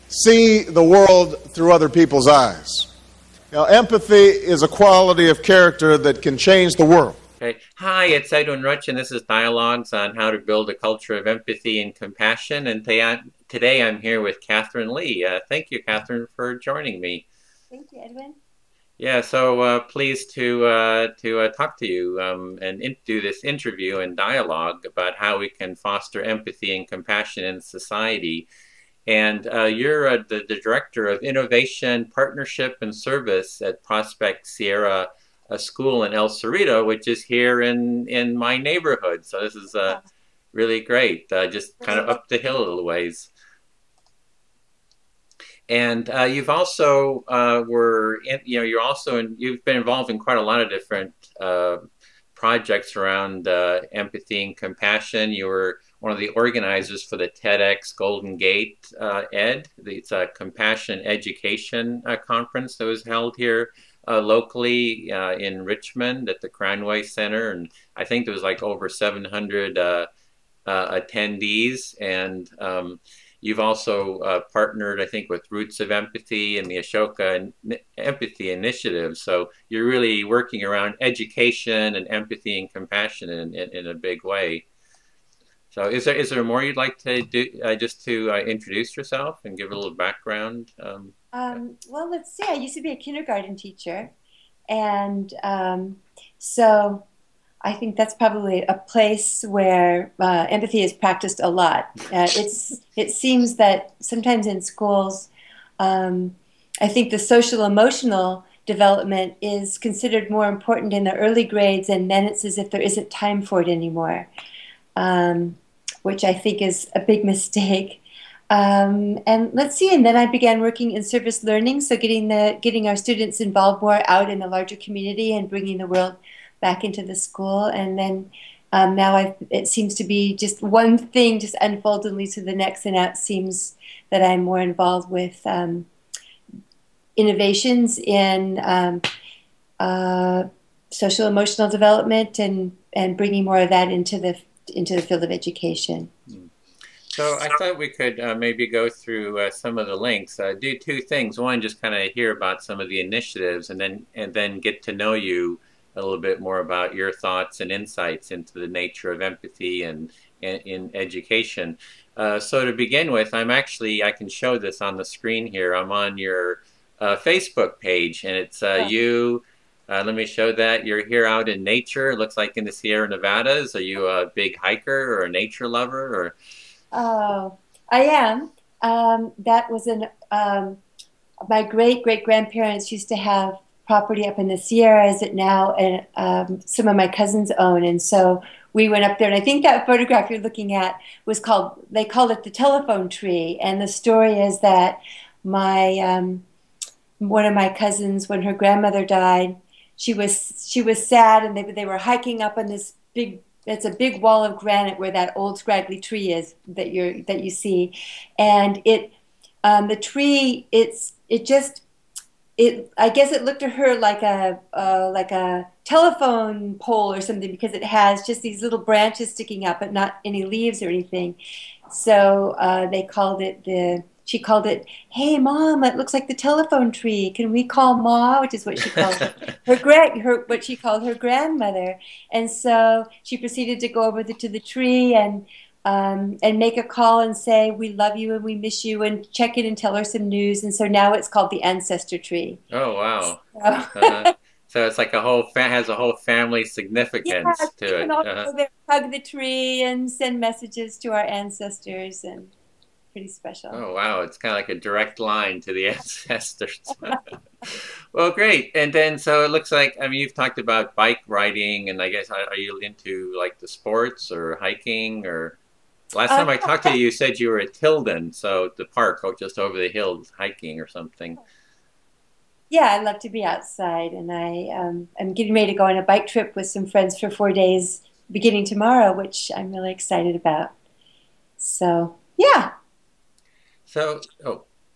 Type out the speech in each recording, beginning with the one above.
see the world through other people's eyes. Now, empathy is a quality of character that can change the world. Okay. Hi, it's Edwin Rutsch, and this is Dialogues on How to Build a Culture of Empathy and Compassion. And today I'm here with Kathryn Lee. Thank you, Kathryn, for joining me. Thank you, Edwin. Yeah, so pleased to talk to you and do this interview and dialogue about how we can foster empathy and compassion in society. And you're the Director of Innovation, Partnership, and Service at Prospect Sierra, a school in El Cerrito, which is here in my neighborhood. So this is really great, just kind of up the hill a little ways. And you've also you've been involved in quite a lot of different projects around empathy and compassion. You were one of the organizers for the TEDx Golden Gate It's a compassion education conference that was held here locally in Richmond at the Cranway Center, and I think there was like over 700 attendees. And you've also partnered, I think, with Roots of Empathy and the Ashoka Empathy Initiative. So you're really working around education and empathy and compassion in a big way. So is there more you'd like to do, just to introduce yourself and give a little background? Well, let's see. I used to be a kindergarten teacher, and so I think that's probably a place where empathy is practiced a lot. It seems that sometimes in schools, I think the social emotional development is considered more important in the early grades, and then it's as if there isn't time for it anymore, which I think is a big mistake. And let's see. And then I began working in service learning, so getting our students involved more out in the larger community and bringing the world back into the school. And then now it seems to be just one thing just unfolds and leads to the next, and now it seems that I'm more involved with innovations in social emotional development and bringing more of that into the field of education. So I thought we could maybe go through some of the links. Do two things. One, just kind of hear about some of the initiatives, and then get to know you a little bit more about your thoughts and insights into the nature of empathy and in education. So to begin with, I can show this on the screen here. I'm on your Facebook page, and it's you. Let me show that. You're here out in nature. It looks like in the Sierra Nevadas. Are you a big hiker or a nature lover? Or oh, I am. That was my great-great-grandparents used to have property up in the Sierras that now some of my cousins own, and so we went up there. And I think that photograph you're looking at they called it the telephone tree. And the story is that one of my cousins, when her grandmother died, she was sad, and they were hiking up on this big. It's a big wall of granite where that old scraggly tree is that you see, and the tree I guess it looked to her like a telephone pole or something, because it has just these little branches sticking up, but not any leaves or anything. So she called it, "Hey Mom, it looks like the telephone tree. Can we call Ma?" Which is what she called what she called her grandmother. And so she proceeded to go over to the tree and make a call and say, "We love you and we miss you," and check in and tell her some news. And so now it's called the ancestor tree. Oh wow! So it's like has a whole family significance to it. And also they hug the tree and send messages to our ancestors, and pretty special. Oh wow! It's kind of like a direct line to the ancestors. Well, great. And then so it looks like, you've talked about bike riding, and I guess are you into like the sports or hiking or? Last time I talked to you, you said you were at Tilden, so the park just over the hills, hiking or something. Yeah, I love to be outside, and I'm getting ready to go on a bike trip with some friends for 4 days beginning tomorrow, which I'm really excited about. So, yeah. So,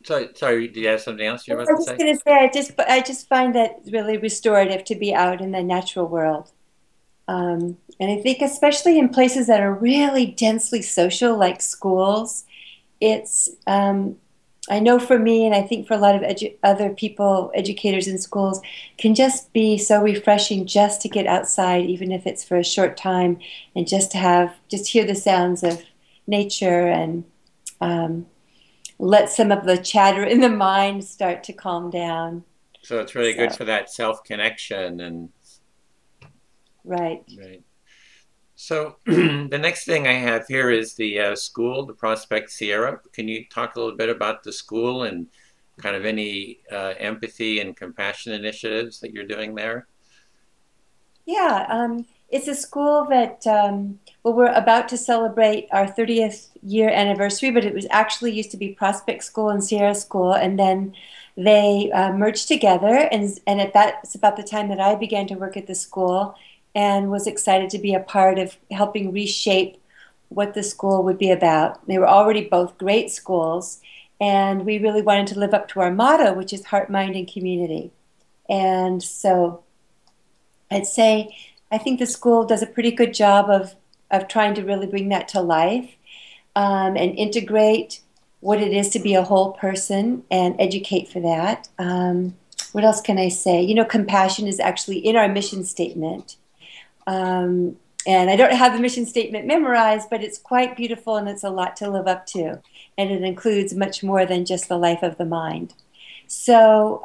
sorry, did you have something else you were about to say? I was going to say, I just find that really restorative to be out in the natural world. And I think especially in places that are really densely social, like schools, it's I know for me, and I think for a lot of other people, educators in schools, can just be so refreshing just to get outside, even if it's for a short time, and just hear the sounds of nature and um, let some of the chatter in the mind start to calm down. So it's really good So, for that self-connection and right. right. So the next thing I have here is the school, the Prospect Sierra. Can you talk a little bit about the school and kind of any empathy and compassion initiatives that you're doing there? Yeah, it's a school that, well, we're about to celebrate our 30th year anniversary, but it was actually used to be Prospect School and Sierra School, and then they merged together, and it's about the time that I began to work at the school and was excited to be a part of helping reshape what the school would be about. They were already both great schools, and we really wanted to live up to our motto, which is heart, mind, and community. And so I'd say I think the school does a pretty good job of trying to really bring that to life and integrate what it is to be a whole person and educate for that. What else can I say? You know, compassion is actually in our mission statement. Um, and I don't have the mission statement memorized, but it's quite beautiful and it's a lot to live up to. And it includes much more than just the life of the mind. So,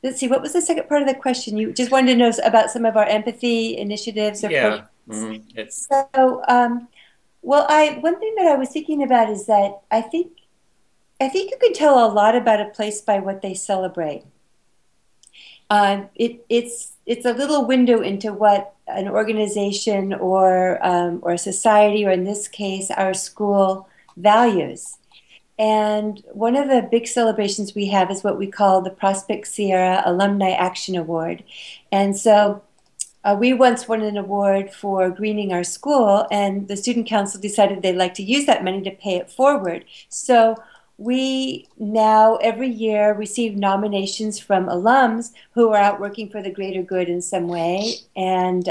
let's see, what was the second part of the question? You just wanted to know about some of our empathy initiatives or Yeah. programs. It's So, well, I one thing that I was thinking about is that I think you can tell a lot about a place by what they celebrate. It's a little window into what an organization or a society, or in this case, our school values. And one of the big celebrations we have is what we call the Prospect Sierra Alumni Action Award. And so we once won an award for greening our school, and the student council decided they'd like to use that money to pay it forward. So we now every year receive nominations from alums who are out working for the greater good in some way, and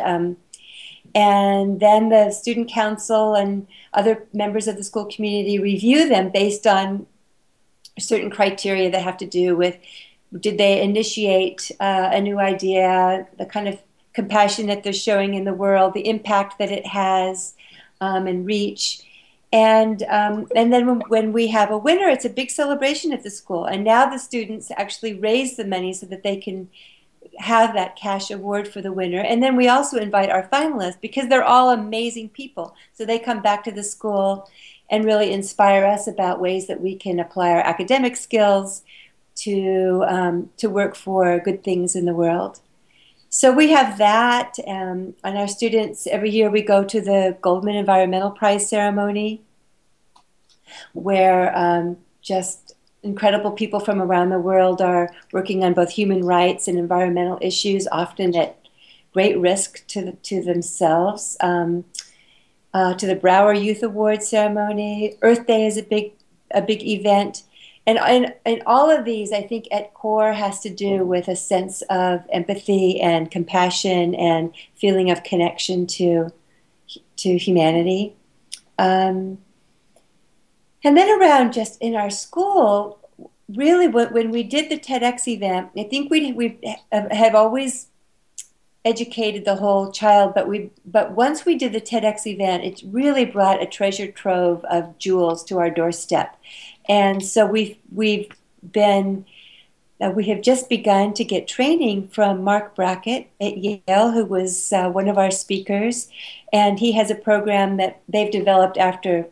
then the student council and other members of the school community review them based on certain criteria that have to do with, did they initiate a new idea, the kind of compassion that they're showing in the world, the impact that it has, and reach. And then when we have a winner, it's a big celebration at the school. And now the students actually raise the money so that they can have that cash award for the winner. And then we also invite our finalists because they're all amazing people. So they come back to the school and really inspire us about ways that we can apply our academic skills to work for good things in the world. So we have that, and our students, every year we go to the Goldman Environmental Prize ceremony, where just incredible people from around the world are working on both human rights and environmental issues, often at great risk to themselves. To the Brower Youth Award ceremony. Earth Day is a big event. And all of these, I think, at core has to do with a sense of empathy and compassion and feeling of connection to humanity. And then around just in our school, really, when we did the TEDx event, I think we have always educated the whole child, but once we did the TEDx event, it really brought a treasure trove of jewels to our doorstep. And so we have just begun to get training from Mark Brackett at Yale, who was one of our speakers, and he has a program that they've developed after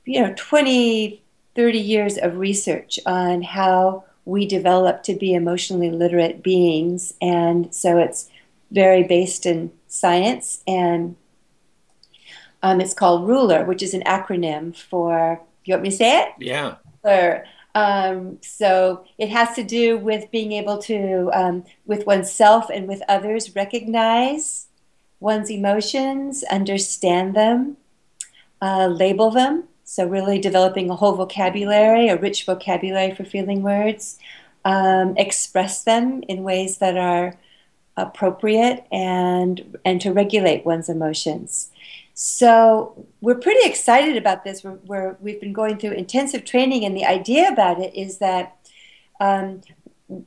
20, 30 years of research on how we develop to be emotionally literate beings. And so it's very based in science, and it's called RULER, which is an acronym for, you want me to say it? yeah. So it has to do with being able to, with oneself and with others, recognize one's emotions, understand them, label them. So really developing a whole vocabulary, a rich vocabulary for feeling words, express them in ways that are appropriate, and to regulate one's emotions. So we're pretty excited about this. We've been going through intensive training, and the idea about it is that um,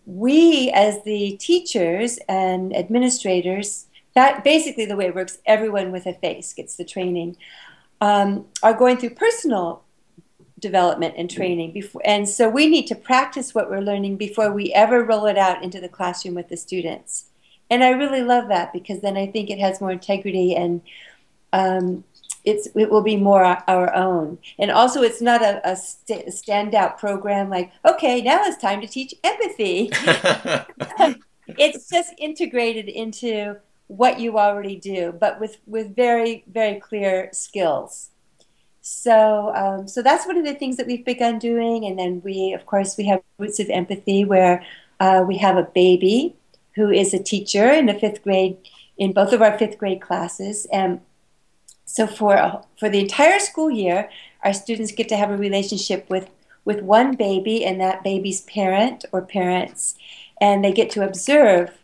we, as the teachers and administrators, that basically the way it works, everyone with a face gets the training, are going through personal development and training before, and so we need to practice what we're learning before we ever roll it out into the classroom with the students. And I really love that, because then I think it has more integrity, and it will be more our own. And also, it's not a standout program like, okay, now it's time to teach empathy. It's just integrated into what you already do, but with very, very clear skills. So that's one of the things that we've begun doing. And then of course, we have Roots of Empathy, where we have a baby who is a teacher in the fifth grade, in both of our fifth grade classes. And so for the entire school year, our students get to have a relationship with one baby and that baby's parent or parents, and they get to observe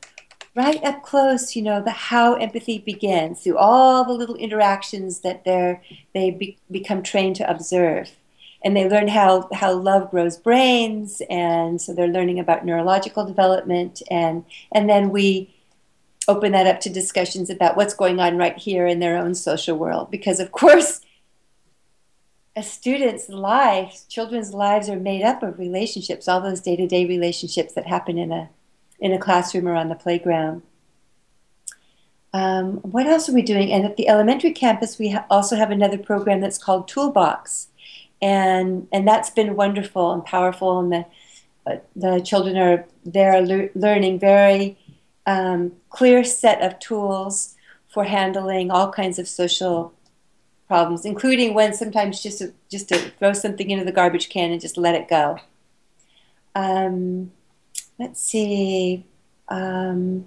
right up close, how empathy begins through all the little interactions that they become trained to observe. And they learn how love grows brains, and so they're learning about neurological development, and then we open that up to discussions about what's going on right here in their own social world. Because of course, a student's life, children's lives are made up of relationships, all those day-to-day relationships that happen in a classroom or on the playground. What else are we doing? And at the elementary campus, we also have another program that's called Toolbox. And that's been wonderful and powerful. And the children are there learning very clear set of tools for handling all kinds of social problems, including when sometimes just to throw something into the garbage can and just let it go. Let's see. Well,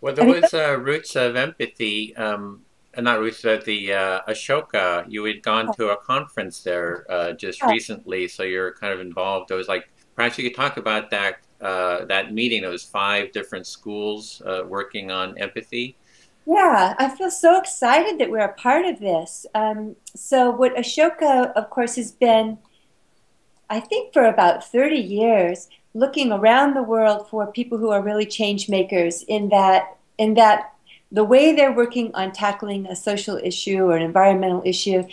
there was Roots of Empathy, not Roots, but the Ashoka. You had gone to a conference there just recently, so you're kind of involved. It was like, perhaps you could talk about that meeting. It was 5 different schools working on empathy. Yeah, I feel so excited that we're a part of this. So what Ashoka, of course, has been, I think, for about 30 years, looking around the world for people who are really change makers, in that the way they're working on tackling a social issue or an environmental issue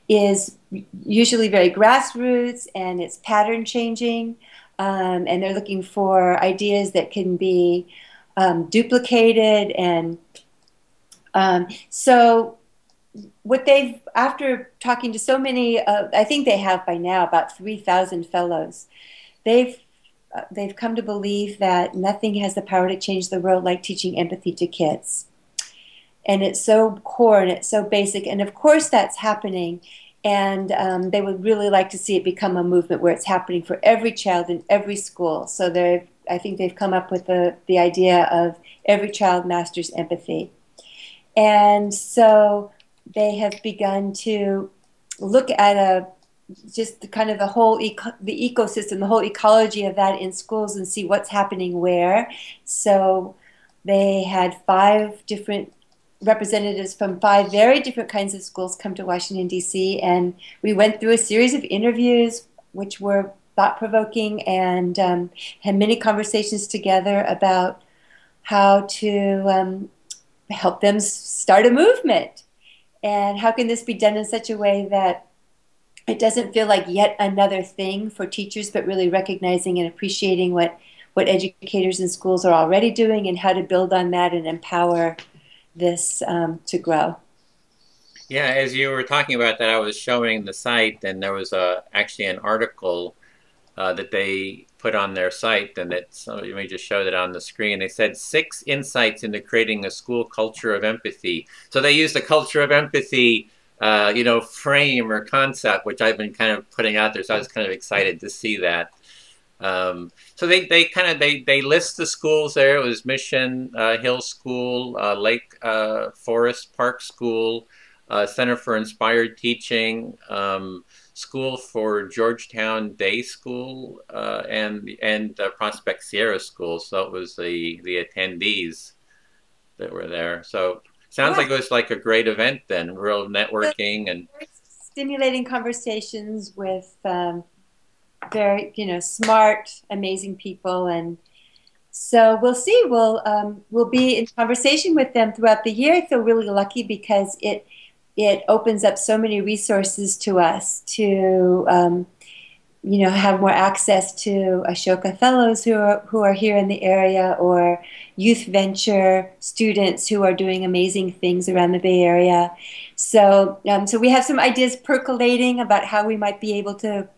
is usually very grassroots, and it's pattern changing, and they're looking for ideas that can be duplicated. And so what after talking to so many, I think they have by now about 3,000 fellows, they've come to believe that nothing has the power to change the world like teaching empathy to kids. And it's so core and it's so basic. And of course that's happening. And they would really like to see it become a movement where it's happening for every child in every school. So I think they've come up with the idea of every child masters empathy. And so they have begun to look at just kind of the whole the ecosystem, the whole ecology of that in schools, and see what's happening where. So they had 5 different representatives from 5 very different kinds of schools come to Washington, D.C., and we went through a series of interviews which were thought-provoking, and had many conversations together about how to help them start a movement, and how can this be done in such a way that it doesn't feel like yet another thing for teachers, but really recognizing and appreciating what educators in schools are already doing, and how to build on that and empower this to grow. Yeah, as you were talking about that, I was showing the site, and there was actually an article that they put on their site, and let me just show that on the screen. They said 6 insights into creating a school culture of empathy. So they used the culture of empathy frame or concept, which I've been kind of putting out there. So I was kind of excited to see that. So they list the schools there. It was Mission Hill School, Lake Forest Park School, Center for Inspired Teaching, School for Georgetown Day School, and Prospect Sierra School. So it was the attendees that were there. So Sounds Yeah. like it was like a great event then, real networking and. Stimulating conversations with very, smart, amazing people, and so we'll see. We'll be in conversation with them throughout the year. I feel really lucky because it opens up so many resources to us to have more access to Ashoka Fellows who are here in the area, or youth venture students who are doing amazing things around the Bay Area. So so we have some ideas percolating about how we might be able to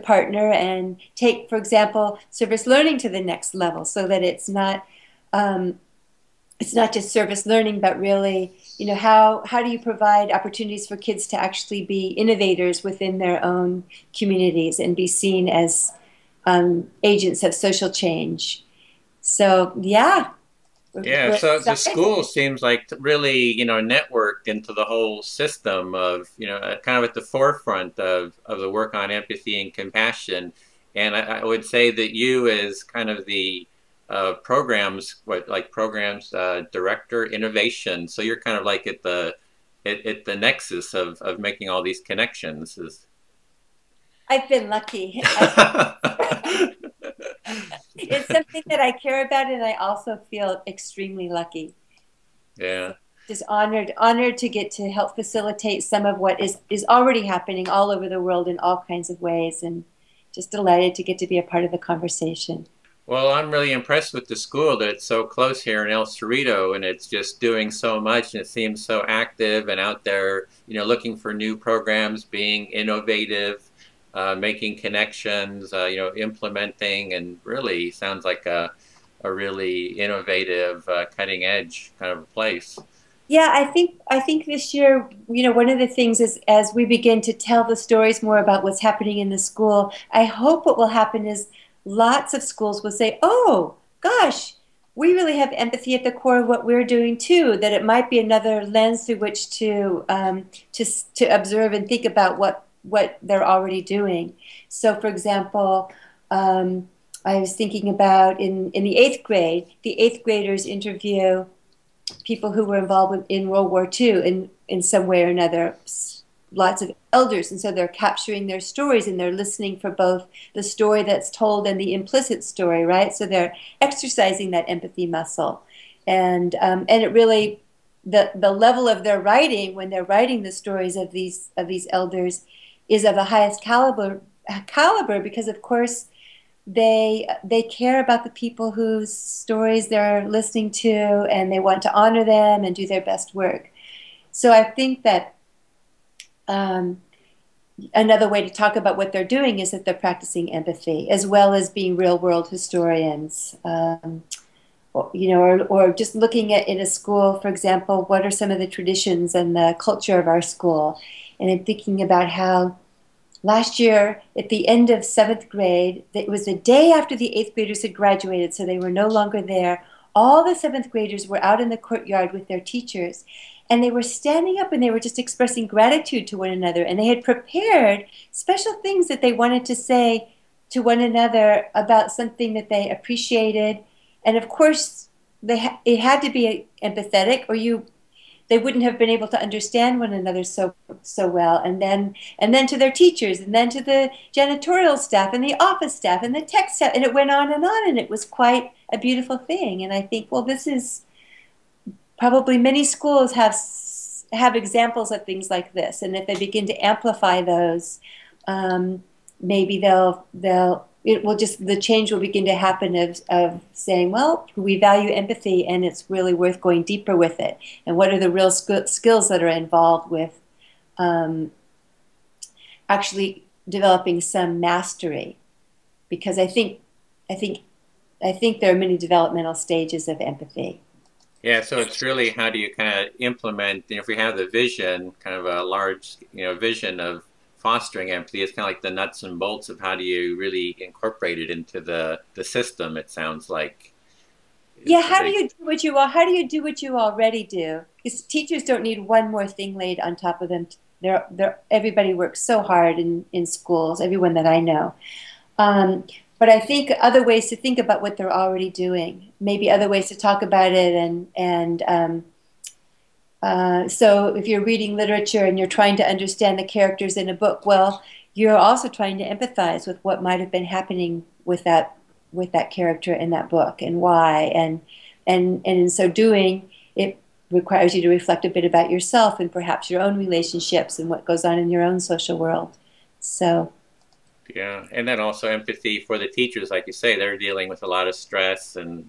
partner and take, for example, service learning to the next level, so that it's not just service learning, but really, how do you provide opportunities for kids to actually be innovators within their own communities and be seen as agents of social change. So, yeah. Yeah, We're so the excited. school seems like really, networked into the whole system of, kind of at the forefront of the work on empathy and compassion. And I would say that you as kind of the programs director innovation. So you're kind of like at the nexus of making all these connections. I've been lucky. It's something that I care about, and I also feel extremely lucky. Yeah. Just honored to get to help facilitate some of what is already happening all over the world in all kinds of ways, and just delighted to get to be a part of the conversation. Well, I'm really impressed with the school that it's so close here in El Cerrito, and it's just doing so much, and it seems so active and out there, looking for new programs, being innovative, making connections, implementing, and really sounds like a really innovative, cutting edge kind of place. Yeah, I think this year, one of the things is, as we begin to tell the stories more about what's happening in the school, I hope what will happen is lots of schools will say, "Oh, gosh, we really have empathy at the core of what we're doing too." That it might be another lens through which to observe and think about what they're already doing. So, for example, I was thinking about in the eighth grade, the eighth graders interview people who were involved in World War II in some way or another, lots of elders. And so they're capturing their stories, and they're listening for both the story that's told and the implicit story, right? So they're exercising that empathy muscle. And it really, the level of their writing, when they're writing the stories of these elders, is of the highest caliber, because of course they care about the people whose stories they're listening to, and they want to honor them and do their best work. So I think that another way to talk about what they're doing is that they're practicing empathy as well as being real world historians. Or just looking at in a school, for example, what are some of the traditions and the culture of our school, and I'm thinking about how last year, at the end of seventh grade, it was the day after the eighth graders had graduated, so they were no longer there. All the seventh graders were out in the courtyard with their teachers, and they were standing up and they were just expressing gratitude to one another. And they had prepared special things that they wanted to say to one another about something that they appreciated. And of course, it had to be empathetic, or they wouldn't have been able to understand one another so well. And then to their teachers, and then to the janitorial staff and the office staff and the tech staff, and it went on, and it was quite a beautiful thing. And I think, well, this is probably many schools have examples of things like this, and if they begin to amplify those, maybe the change will begin to happen of saying, well, we value empathy, and it's really worth going deeper with it. And what are the real skills that are involved with actually developing some mastery? Because I think there are many developmental stages of empathy. Yeah, so it's really how do you kind of implement, if we have the vision, kind of a large, vision of fostering empathy, it's kind of like the nuts and bolts of how do you really incorporate it into the system, it sounds like. Yeah, how do you do what you already do? Because teachers don't need one more thing laid on top of them. Everybody works so hard in schools, everyone that I know. But I think other ways to think about what they're already doing, maybe other ways to talk about it, and So if you're reading literature and you're trying to understand the characters in a book, well, you're also trying to empathize with what might have been happening with that character in that book and why. And in so doing, it requires you to reflect a bit about yourself and perhaps your own relationships and what goes on in your own social world. So. Yeah, and then also empathy for the teachers, like you say, they're dealing with a lot of stress and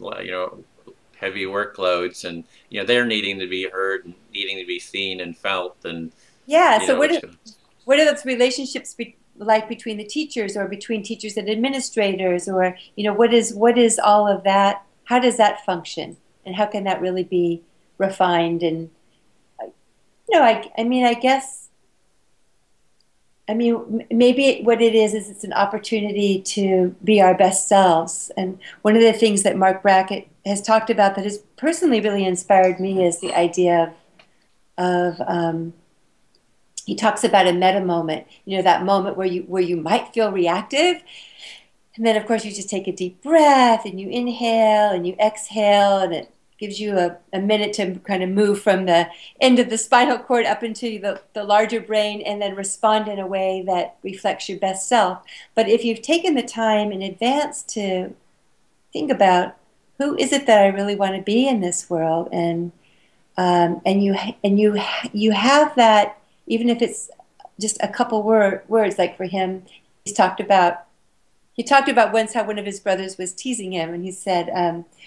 heavy workloads, and they're needing to be heard and needing to be seen and felt, and yeah. So what are those relationships like between the teachers or between teachers and administrators, or what is all of that? How does that function, and how can that really be refined? And I guess. Maybe what it is it's an opportunity to be our best selves. And one of the things that Mark Brackett has talked about that has personally really inspired me is the idea of he talks about a meta moment, that moment where you might feel reactive. And then, of course, you just take a deep breath and you inhale and you exhale, and it gives you a minute to kind of move from the end of the spinal cord up into the larger brain and then respond in a way that reflects your best self. But if you've taken the time in advance to think about who is it that I really want to be in this world, and you have that, even if it's just a couple words, like for him, he talked about once how one of his brothers was teasing him, and he said,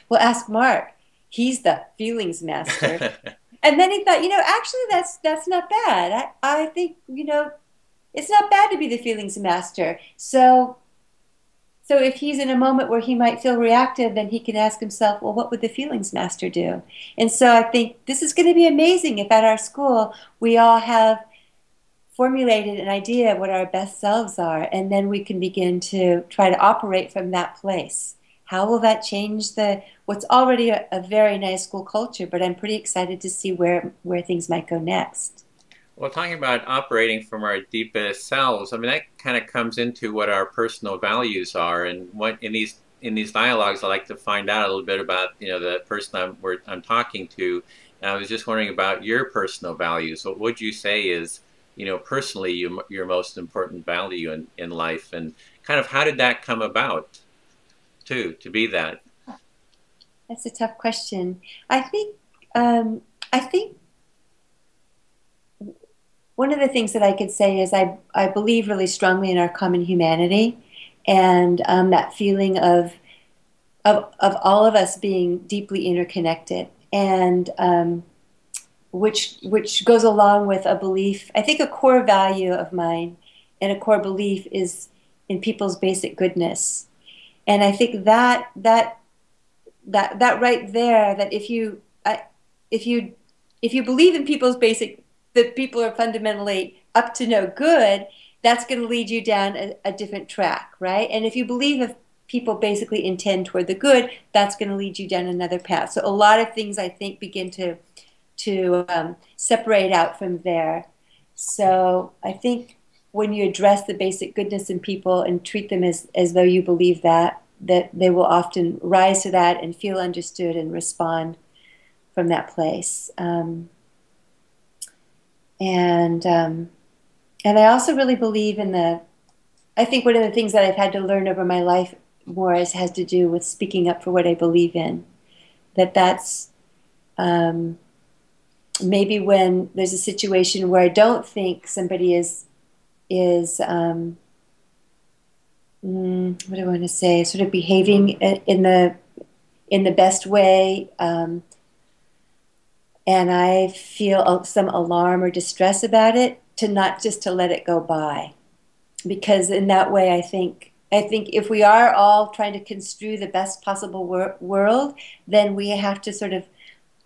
well, ask Mark. He's the feelings master. And then he thought, actually that's not bad. I think, it's not bad to be the feelings master. So if he's in a moment where he might feel reactive, then he can ask himself, well, what would the feelings master do? And so I think this is going to be amazing if at our school we all have formulated an idea of what our best selves are, and then we can begin to try to operate from that place. How will that change what's already a very nice school culture? But I'm pretty excited to see where things might go next. Well, talking about operating from our deepest selves, that kind of comes into what our personal values are, and what in these dialogues, I like to find out a little bit about the person I'm talking to. And I was just wondering about your personal values. What would you say is personally your most important value in life, and kind of how did that come about? To be that? That's a tough question. I think one of the things that I could say is I believe really strongly in our common humanity, and that feeling of all of us being deeply interconnected, and which goes along with a belief. I think a core value of mine and a core belief is in people's basic goodness. And I think that right there, that if you believe in people's basic, that people are fundamentally up to no good, that's going to lead you down a different track, right? And if you believe if people basically intend toward the good, that's going to lead you down another path. So a lot of things, I think, begin to separate out from there. So I think when you address the basic goodness in people and treat them as though you believe that they will often rise to that and feel understood and respond from that place. And I also really believe in I think one of the things that I've had to learn over my life more has to do with speaking up for what I believe in. That's maybe when there's a situation where I don't think somebody is what do I want to say, sort of behaving in the best way, and I feel some alarm or distress about it, to not just to let it go by. Because in that way, I think if we are all trying to construe the best possible world, then we have to sort of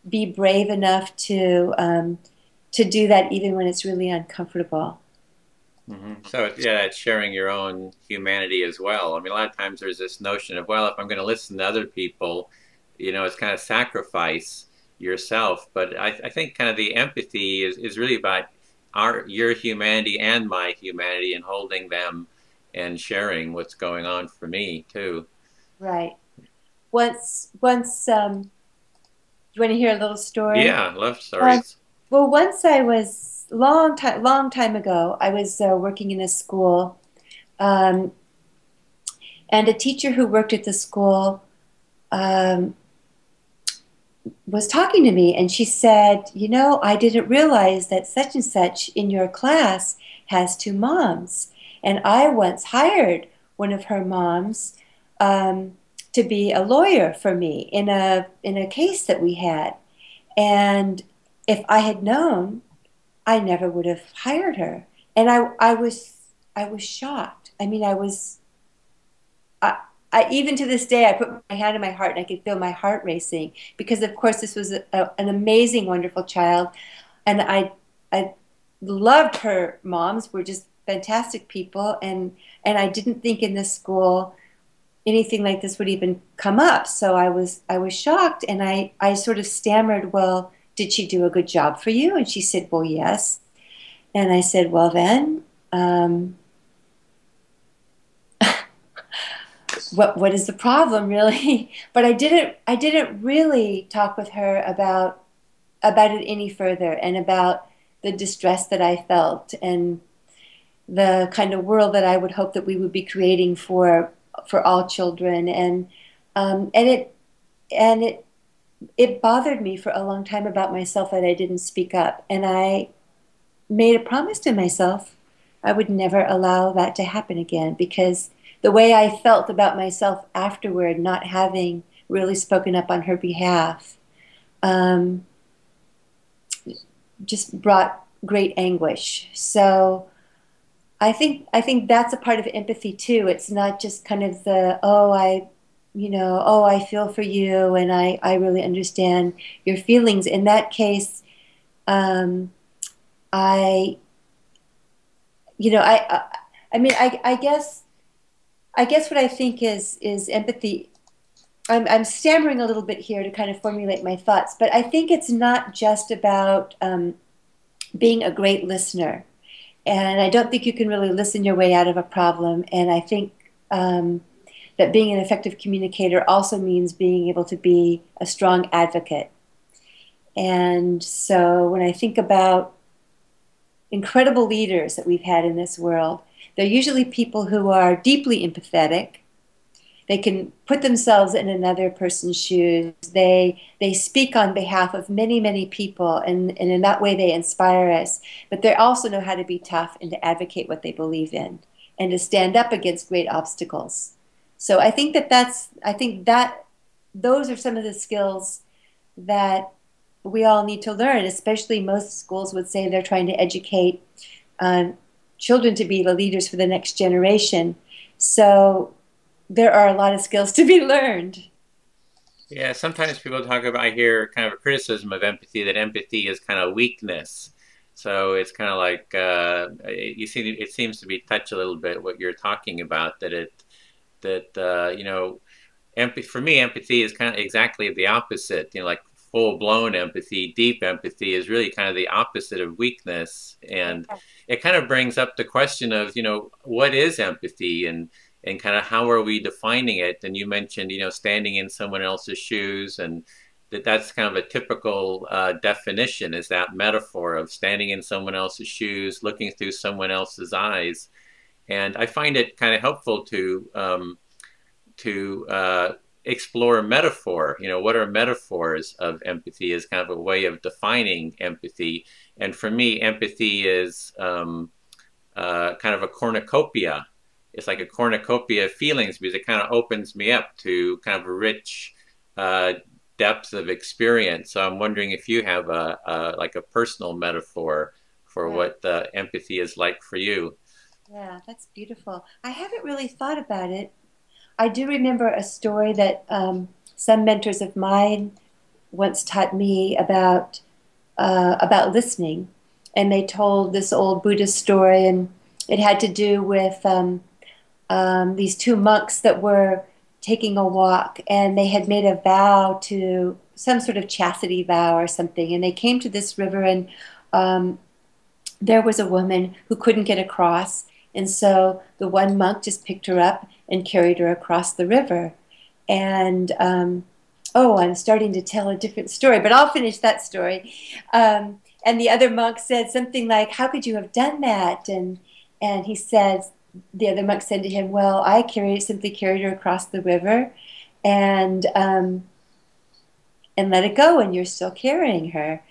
be brave enough to do that even when it's really uncomfortable. Mm-hmm. So yeah, it's sharing your own humanity as well. A lot of times there's this notion of, well, if I'm going to listen to other people, it's kind of sacrifice yourself. But I think kind of the empathy is really about your humanity and my humanity, and holding them and sharing what's going on for me too. Right. Once, do you want to hear a little story? Yeah, I love stories. Well, once I was long time ago, I was working in a school, um, and a teacher who worked at the school um, was talking to me, and she said, "You know, I didn't realize that such and such in your class has two moms, and I once hired one of her moms to be a lawyer for me in a case that we had, and if I had known, I never would have hired her." And I was shocked. I mean, I even to this day, I put my hand on my heart and I could feel my heart racing because, of course, this was an amazing, wonderful child, and I loved her moms. Were just fantastic people, and I didn't think in this school anything like this would even come up. So I was shocked, and I sort of stammered, "Well, did she do a good job for you?" And she said, "Well, yes." And I said, "Well, then, what is the problem, really?" But I didn't really talk with her about it any further, and about the distress that I felt, and the kind of world that I would hope that we would be creating for all children, and it bothered me for a long time about myself that I didn't speak up, and I made a promise to myself I would never allow that to happen again, because the way I felt about myself afterward, not having really spoken up on her behalf, just brought great anguish. So I think that's a part of empathy too. It's not just kind of the, oh, I feel for you, and I really understand your feelings. In that case, I you know I mean I guess what I think is empathy. I'm stammering a little bit here to kind of formulate my thoughts, but I think it's not just about being a great listener, and I don't think you can really listen your way out of a problem. And I think that being an effective communicator also means being able to be a strong advocate. And so when I think about incredible leaders that we've had in this world, they're usually people who are deeply empathetic. They can put themselves in another person's shoes. They speak on behalf of many, many people, and in that way they inspire us. But they also know how to be tough and to advocate what they believe in, and to stand up against great obstacles. So I think that those are some of the skills that we all need to learn. Especially, most schools would say they're trying to educate children to be the leaders for the next generation. So there are a lot of skills to be learned. Yeah, sometimes people talk about, I hear kind of a criticism of empathy, that empathy is kind of weakness. So it's kind of like, it seems to be touch a little bit what you're talking about, empathy, for me, empathy is kind of exactly the opposite. Like full-blown empathy, deep empathy is really kind of the opposite of weakness. And it kind of brings up the question of, what is empathy, and kind of how are we defining it? And you mentioned, standing in someone else's shoes, and that's kind of a typical definition, is that metaphor of standing in someone else's shoes, looking through someone else's eyes. And I find it kind of helpful to explore metaphor. What are metaphors of empathy, is kind of a way of defining empathy. And for me, empathy is kind of a cornucopia. It's like a cornucopia of feelings, because it kind of opens me up to kind of a rich depth of experience. So I'm wondering if you have like a personal metaphor for what empathy is like for you. Yeah, that's beautiful. I haven't really thought about it. I do remember a story that some mentors of mine once taught me about listening, and they told this old Buddhist story, and it had to do with these two monks that were taking a walk, and they had made a vow, to some sort of chastity vow or something, and they came to this river, and there was a woman who couldn't get across, and so the one monk just picked her up and carried her across the river. And I'm starting to tell a different story, but I'll finish that story. And and the other monk said something like, "How could you have done that?" And he said, the other monk said to him, "Well, I simply carried her across the river, and let it go, and you're still carrying her."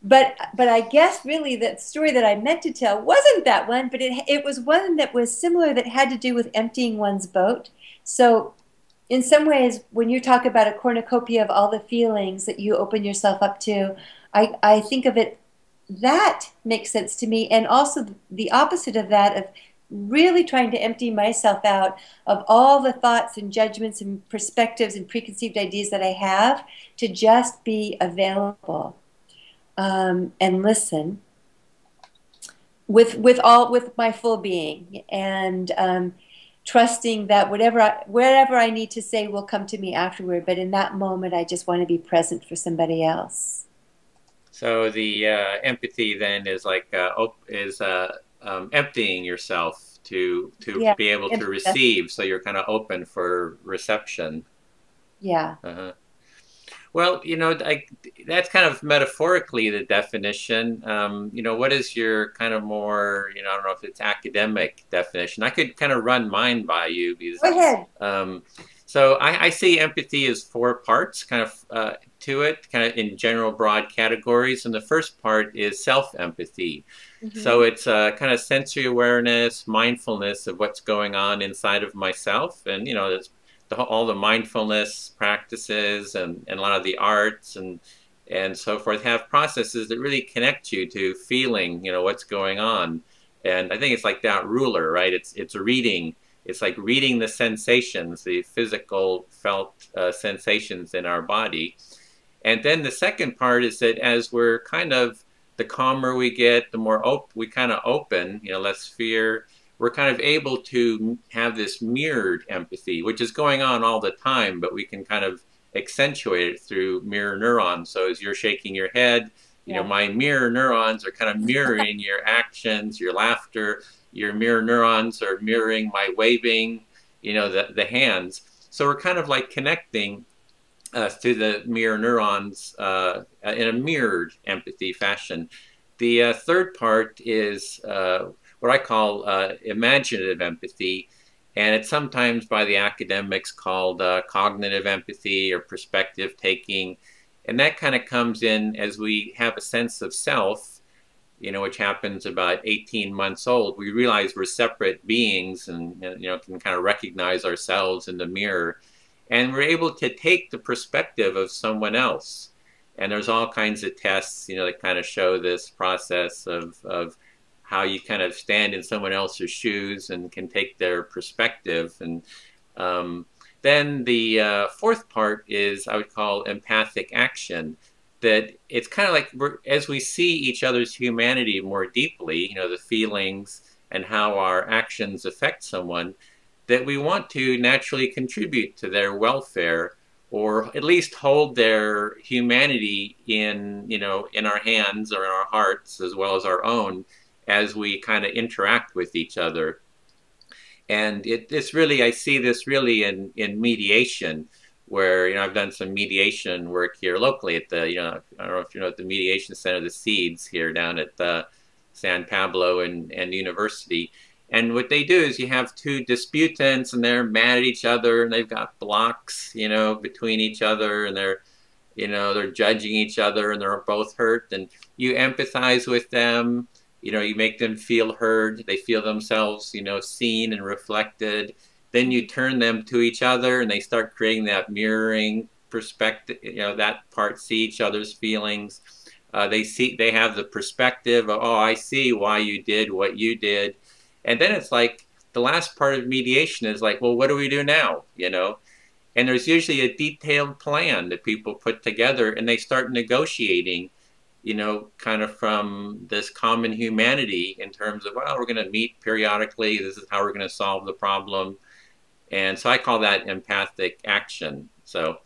But I guess really that story that I meant to tell wasn't that one, but it was one that was similar, that had to do with emptying one's boat. So in some ways, when you talk about a cornucopia of all the feelings that you open yourself up to, I think of it, that makes sense to me. And also the opposite of that, of really trying to empty myself out of all the thoughts and judgments and perspectives and preconceived ideas that I have, to just be available. And listen with my full being, and trusting that whatever I need to say will come to me afterward. But in that moment, I just want to be present for somebody else. So the empathy then is like emptying yourself to be able to receive. So you're kind of open for reception. Yeah. Well, that's kind of metaphorically the definition. What is your kind of more, I don't know if it's academic definition. I could kind of run mine by you. Because, go ahead. So I see empathy as 4 parts kind of to it, kind of in general broad categories. And the first part is self-empathy. Mm-hmm. So it's kind of sensory awareness, mindfulness of what's going on inside of myself. And, there's all the mindfulness practices and a lot of the arts and so forth have processes that really connect you to feeling, what's going on. And I think it's like that ruler, right? It's reading. It's like reading the sensations, the physical felt sensations in our body. And then the second part is that as we're kind of, the calmer we get, the more we kind of open, less fear, we're kind of able to have this mirrored empathy, which is going on all the time, but we can kind of accentuate it through mirror neurons. So as you're shaking your head, my mirror neurons are kind of mirroring your actions, your laughter. Your mirror neurons are mirroring my waving, the hands. So we're kind of like connecting through the mirror neurons in a mirrored empathy fashion. The third part is what I call imaginative empathy, and it's sometimes by the academics called cognitive empathy or perspective taking, and that kind of comes in as we have a sense of self, which happens about 18 months old. We realize we're separate beings and can kind of recognize ourselves in the mirror, and we're able to take the perspective of someone else. And there's all kinds of tests, that kind of show this process of how you kind of stand in someone else's shoes and can take their perspective. And then the fourth part is, I would call, empathic action. That it's kind of like as we see each other's humanity more deeply, the feelings and how our actions affect someone, that we want to naturally contribute to their welfare, or at least hold their humanity in our hands or in our hearts as well as our own, as we kind of interact with each other. And it's really, I see this really in mediation, where I've done some mediation work here locally at the I don't know if you know, at the Mediation Center, the Seeds here down at San Pablo and University. And what they do is you have 2 disputants, and they're mad at each other, and they've got blocks between each other, and they're judging each other, and they're both hurt, and you empathize with them. You make them feel heard. They feel themselves, seen and reflected. Then you turn them to each other, and they start creating that mirroring perspective. That part, see each other's feelings. They have the perspective of, oh, I see why you did what you did. And then it's like the last part of mediation is like, well, what do we do now? And there's usually a detailed plan that people put together, and they start negotiating, kind of from this common humanity in terms of, well, we're going to meet periodically. This is how we're going to solve the problem. And so I call that empathic action. So,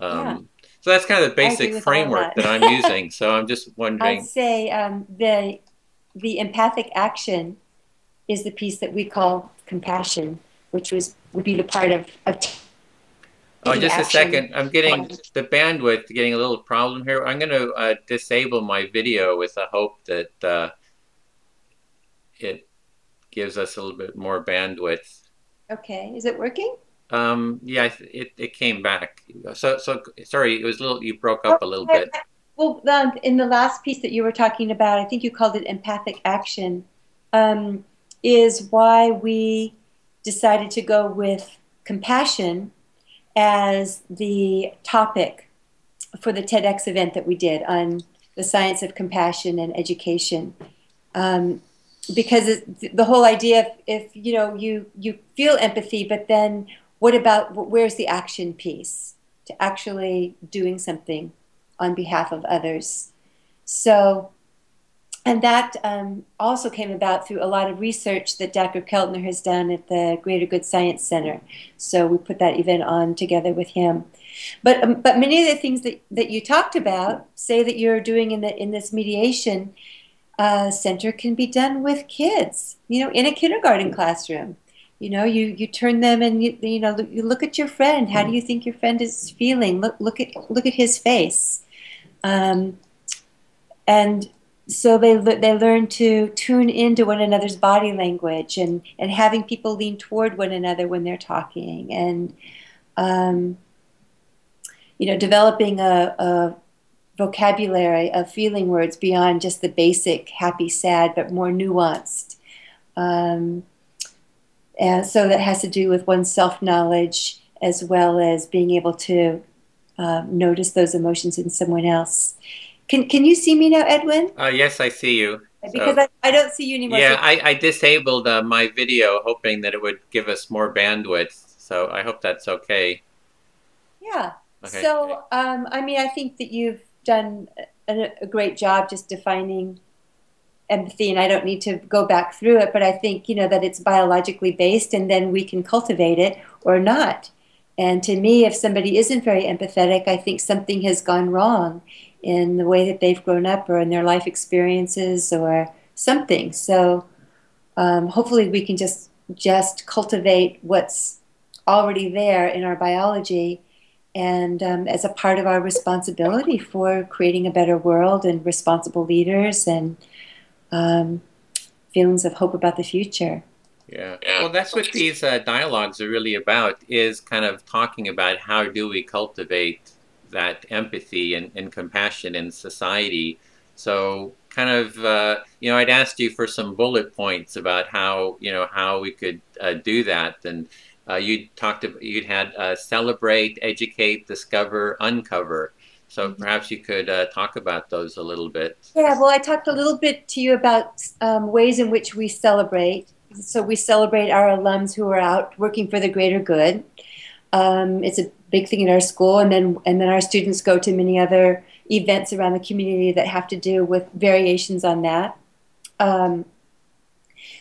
so that's kind of the basic framework that I'm using. So I'm just wondering. I'd say the empathic action is the piece that we call compassion, which would be the part of Oh, just a action. second. I'm getting the bandwidth getting a little problem here. I'm going to disable my video with the hope that it gives us a little bit more bandwidth. Okay, is it working? Yeah, it came back. So sorry, it was a little, you broke up a little bit. Well, in the last piece that you were talking about, I think you called it Empathic Action, is why we decided to go with compassion as the topic for the TEDx event that we did on the science of compassion and education. Because the whole idea, if you know, you feel empathy, but then what about, where's the action piece to actually doing something on behalf of others? So, and that also came about through a lot of research that Dr. Keltner has done at the Greater Good Science Center. So we put that event on together with him. But many of the things that you talked about, say that you're doing in this mediation center, can be done with kids, you know, in a kindergarten classroom. You know, you turn them and you know, you look at your friend. How do you think your friend is feeling? Look at his face, and so they learn to tune into one another's body language and having people lean toward one another when they're talking, and you know, developing a vocabulary of feeling words beyond just the basic happy, sad, but more nuanced. And so that has to do with one's self-knowledge as well as being able to notice those emotions in someone else. Can you see me now, Edwin? Yes, I see you. Because I don't see you anymore. Yeah, I disabled my video hoping that it would give us more bandwidth. So I hope that's okay. Yeah. Okay. So, I mean, I think that you've done a great job just defining empathy, and I don't need to go back through it, but I think, you know, that it's biologically based, and then we can cultivate it or not. And to me, if somebody isn't very empathetic, I think something has gone wrong in the way that they've grown up or in their life experiences or something. So hopefully we can just cultivate what's already there in our biology, and as a part of our responsibility for creating a better world and responsible leaders and feelings of hope about the future. Yeah. Well, that's what these dialogues are really about, is kind of talking about how do we cultivate that empathy and compassion in society. So kind of, you know, I'd asked you for some bullet points about how, you know, how we could do that. And you'd had celebrate, educate, discover, uncover. So perhaps you could talk about those a little bit. Yeah, well, I talked a little bit to you about ways in which we celebrate. So we celebrate our alums who are out working for the greater good. It's a big thing in our school, and then our students go to many other events around the community that have to do with variations on that. Then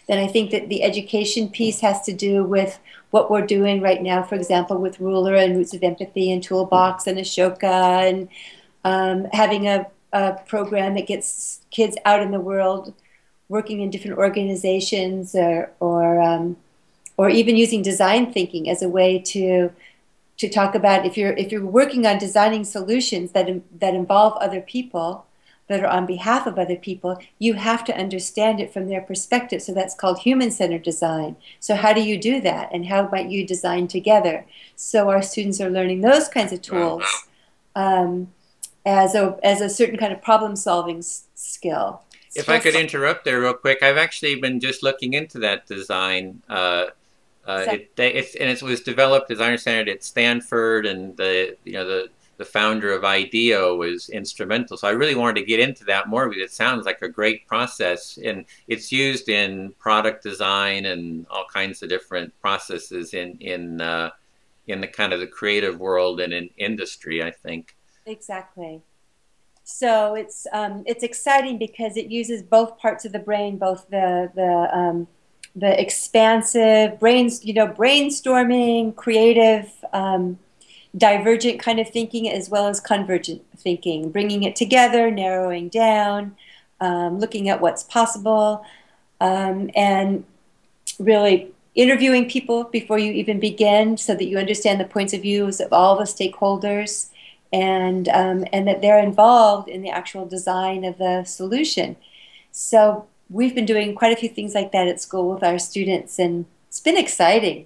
I think that the education piece has to do with what we're doing right now, for example, with Ruler and Roots of Empathy and Toolbox and Ashoka, and having a program that gets kids out in the world working in different organizations, or even using design thinking as a way to talk about, if you're working on designing solutions that involve other people, that are on behalf of other people, you have to understand it from their perspective. So that's called human-centered design. So how do you do that? And how might you design together? So our students are learning those kinds of tools as a certain kind of problem-solving skill. If I could interrupt there real quick, I've actually been just looking into that design. It was developed, as I understand it, at Stanford, and the founder of IDEO was instrumental. So I really wanted to get into that more, because it sounds like a great process, and it's used in product design and all kinds of different processes in the kind of the creative world and in industry, I think. Exactly. So it's exciting because it uses both parts of the brain, both the expansive brainstorming, creative, divergent kind of thinking, as well as convergent thinking, bringing it together, narrowing down, looking at what's possible, and really interviewing people before you even begin so that you understand the points of views of all the stakeholders, and that they're involved in the actual design of the solution. So we've been doing quite a few things like that at school with our students, and it's been exciting.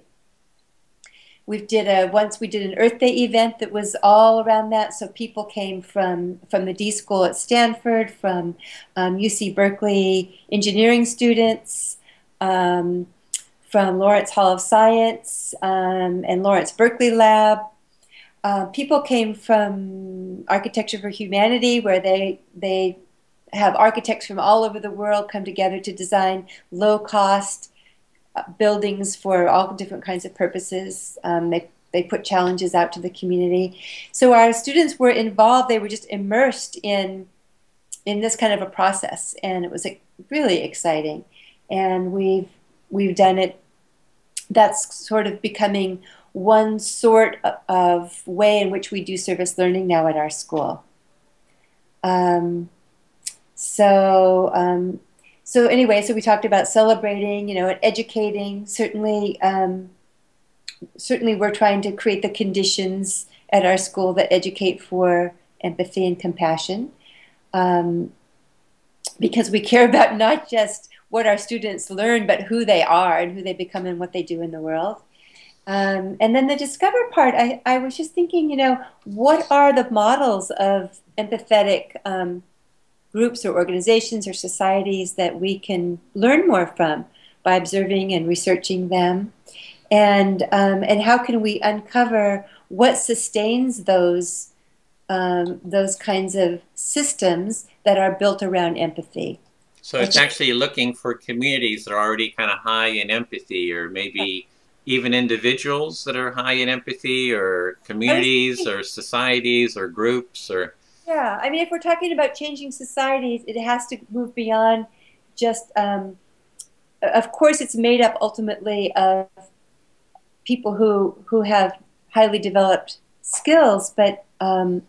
Once we did an Earth Day event that was all around that. So people came from the D School at Stanford, from UC Berkeley engineering students, from Lawrence Hall of Science and Lawrence Berkeley Lab. People came from Architecture for Humanity, where they have architects from all over the world come together to design low-cost buildings for all different kinds of purposes. They put challenges out to the community. So our students were involved. They were just immersed in this kind of a process, and it was really exciting. And we've done it. That's sort of becoming one sort of way in which we do service learning now at our school. So anyway, so we talked about celebrating, and educating. Certainly, we're trying to create the conditions at our school that educate for empathy and compassion, because we care about not just what our students learn, but who they are and who they become and what they do in the world. And then the discover part, I was just thinking, what are the models of empathetic groups or organizations or societies that we can learn more from by observing and researching them, and how can we uncover what sustains those kinds of systems that are built around empathy. So it's actually looking for communities that are already kind of high in empathy, or maybe even individuals that are high in empathy, or communities or societies or groups, or... Yeah, I mean, if we're talking about changing societies, it has to move beyond just, of course, it's made up ultimately of people who have highly developed skills, but then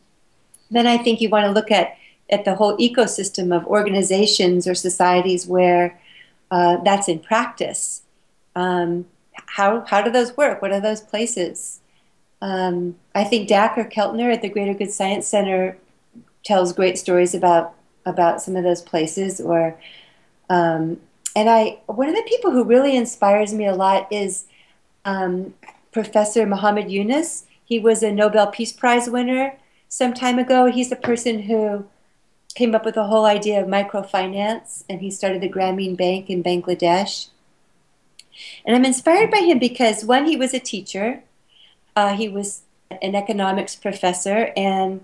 I think you want to look at the whole ecosystem of organizations or societies where that's in practice. How do those work? What are those places? I think Dacher Keltner at the Greater Good Science Center tells great stories about some of those places. Or one of the people who really inspires me a lot is Professor Muhammad Yunus. He was a Nobel Peace Prize winner some time ago. He's the person who came up with the whole idea of microfinance, and he started the Grameen Bank in Bangladesh. And I'm inspired by him because, one, he was a teacher. He was an economics professor, and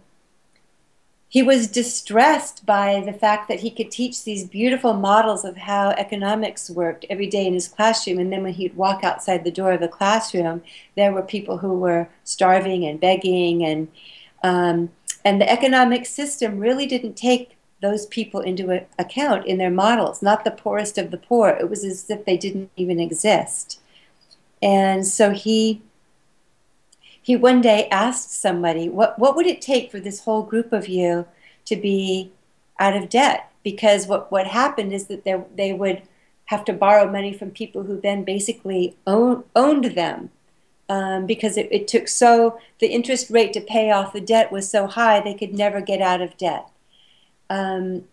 he was distressed by the fact that he could teach these beautiful models of how economics worked every day in his classroom, and then when he'd walk outside the door of the classroom, there were people who were starving and begging, and the economic system really didn't take those people into account in their models, not the poorest of the poor. It was as if they didn't even exist. And so he one day asked somebody, what would it take for this whole group of you to be out of debt? Because what happened is that they would have to borrow money from people who then basically owned them, because it took the interest rate to pay off the debt was so high they could never get out of debt. And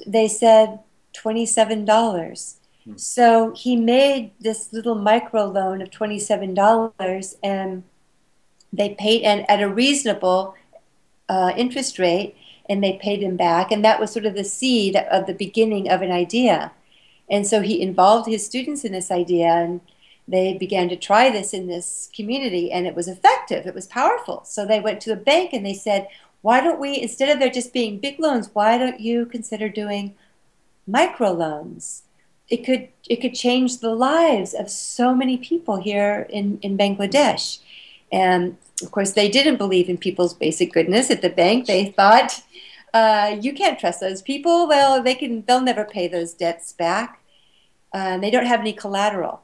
they said $27. So he made this little micro loan of $27, and they paid, and at a reasonable interest rate, and they paid him back. And that was sort of the seed of the beginning of an idea. And so he involved his students in this idea, and they began to try this in this community, and it was effective. It was powerful. So they went to the bank and they said, why don't we, instead of there just being big loans, why don't you consider doing microloans? It could change the lives of so many people here in Bangladesh. And of course, they didn't believe in people's basic goodness at the bank. They thought, you can't trust those people. Well, they'll never pay those debts back. They don't have any collateral.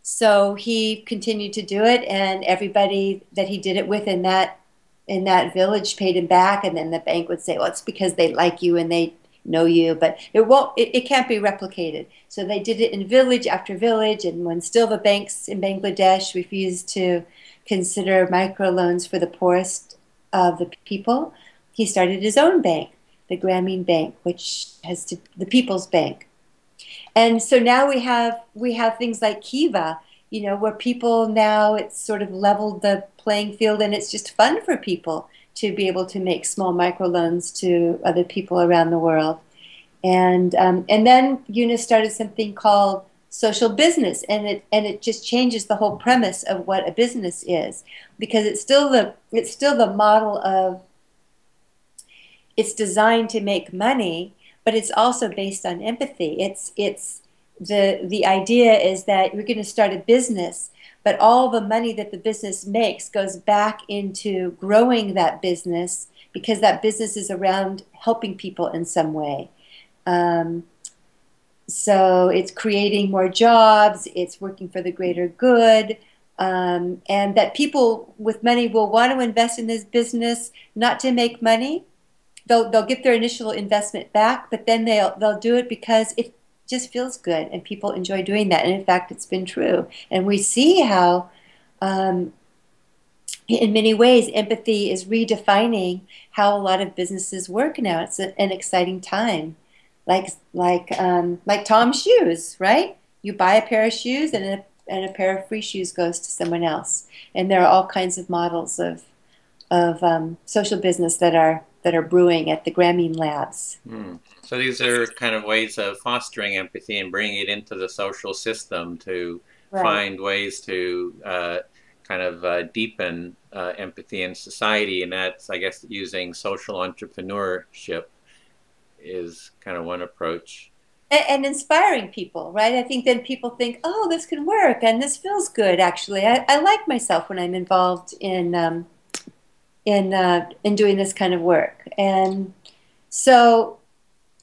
So he continued to do it, and everybody that he did it with in that village paid him back. And then the bank would say, well, it's because they like you and they know you, but it can't be replicated. So they did it in village after village, and when still the banks in Bangladesh refused to consider microloans for the poorest of the people, he started his own bank, the Grameen Bank, which has the People's Bank. And so now we have things like Kiva, where people now, it's sort of leveled the playing field, and it's just fun for people to be able to make small microloans to other people around the world. And then Yunus started something called social business, and it just changes the whole premise of what a business is, because it's still the model of, it's designed to make money, but it's also based on empathy. It's the idea is that you're going to start a business, but all the money that the business makes goes back into growing that business, because that business is around helping people in some way. So it's creating more jobs, it's working for the greater good, and that people with money will want to invest in this business not to make money. They'll get their initial investment back, but then they'll do it because it just feels good and people enjoy doing that. And in fact, it's been true. And we see how, in many ways, empathy is redefining how a lot of businesses work now. It's an exciting time. Like Tom's shoes, right? You buy a pair of shoes and a pair of free shoes goes to someone else. And there are all kinds of models of social business that are brewing at the Grameen labs. So these are kind of ways of fostering empathy and bringing it into the social system to find ways to kind of deepen empathy in society. And that's, I guess, using social entrepreneurship is kind of one approach. And inspiring people, right? I think then people think, oh, this can work and this feels good, actually. I like myself when I'm involved in doing this kind of work. And so,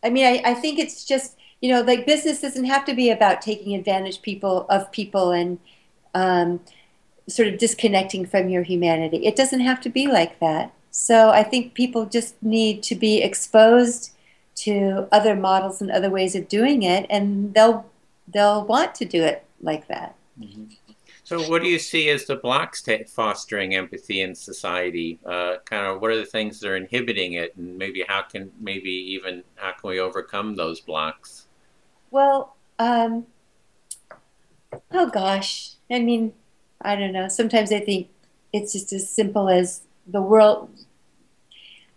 I mean, I think it's just, like business doesn't have to be about taking advantage of people and sort of disconnecting from your humanity. It doesn't have to be like that. So I think people just need to be exposed to other models and other ways of doing it, and they'll want to do it like that. Mm-hmm. So what do you see as the blocks to fostering empathy in society? Kind of what are the things that are inhibiting it, and maybe how can we overcome those blocks? Well, oh gosh, I mean, I don't know. Sometimes I think it's just as simple as the world.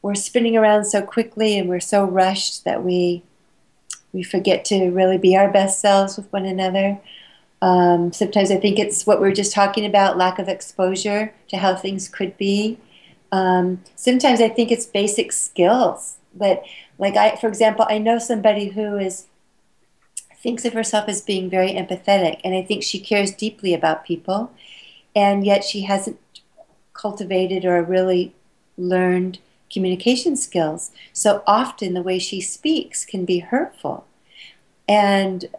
We're spinning around so quickly and we're so rushed that we forget to really be our best selves with one another. Sometimes I think it's what we were just talking about, lack of exposure to how things could be. Sometimes I think it's basic skills. But for example, I know somebody who thinks of herself as being very empathetic, and I think she cares deeply about people, and yet she hasn't cultivated or really learned communication skills. So often the way she speaks can be hurtful. And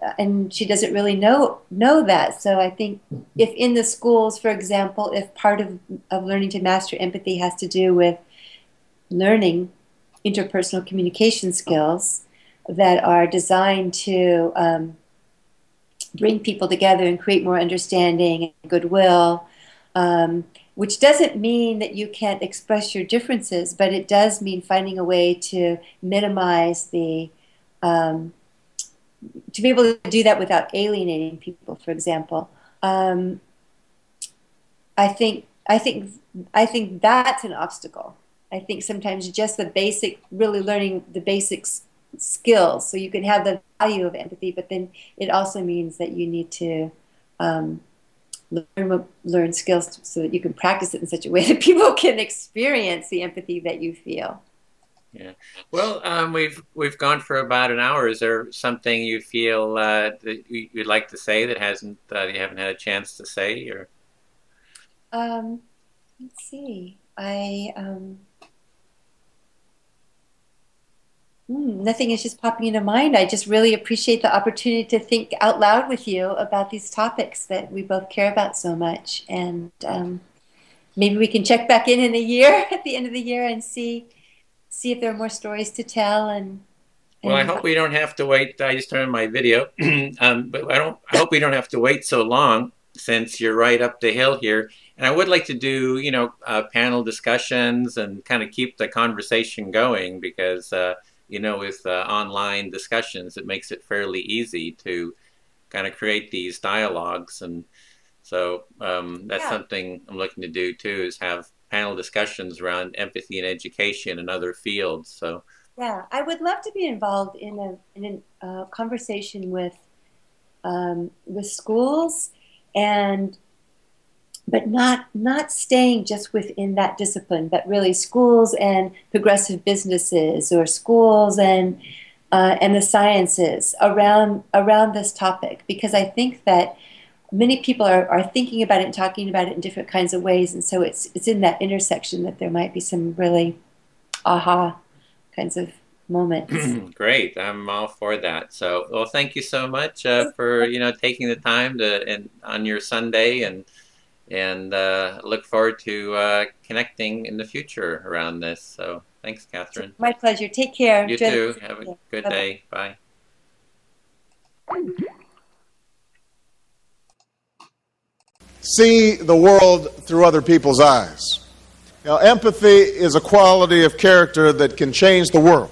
she doesn't really know that. So I think if in the schools, for example, if part of learning to master empathy has to do with learning interpersonal communication skills that are designed to bring people together and create more understanding and goodwill, which doesn't mean that you can't express your differences, but it does mean finding a way to minimize to be able to do that without alienating people, for example. I think that's an obstacle. I think sometimes just really learning the basic skills, so you can have the value of empathy, but then it also means that you need to learn skills so that you can practice it in such a way that people can experience the empathy that you feel. Yeah. Well, we've gone for about an hour. Is there something you feel that you'd like to say that you haven't had a chance to say? Or let's see. Nothing is just popping into mind. I just really appreciate the opportunity to think out loud with you about these topics that we both care about so much. And maybe we can check back in a year at the end of the year and see if there are more stories to tell and Well, I hope we don't have to wait. I just turned on my video, but I hope we don't have to wait so long, since you're right up the hill here. And I would like to do, panel discussions and kind of keep the conversation going, because, with online discussions, it makes it fairly easy to kind of create these dialogues. And so that's something I'm looking to do too, is have panel discussions around empathy and education and other fields. So yeah, I would love to be involved in a conversation with schools, but not staying just within that discipline, but really schools and progressive businesses, or schools and the sciences around this topic, because I think that many people are thinking about it and talking about it in different kinds of ways, and so it's in that intersection that there might be some really aha kinds of moments. Great, I'm all for that. So, well, thank you so much for taking the time on your Sunday, and look forward to connecting in the future around this. So, thanks, Kathryn. My pleasure. Take care. You too. Have a good day. Bye. See the world through other people's eyes. Empathy is a quality of character that can change the world.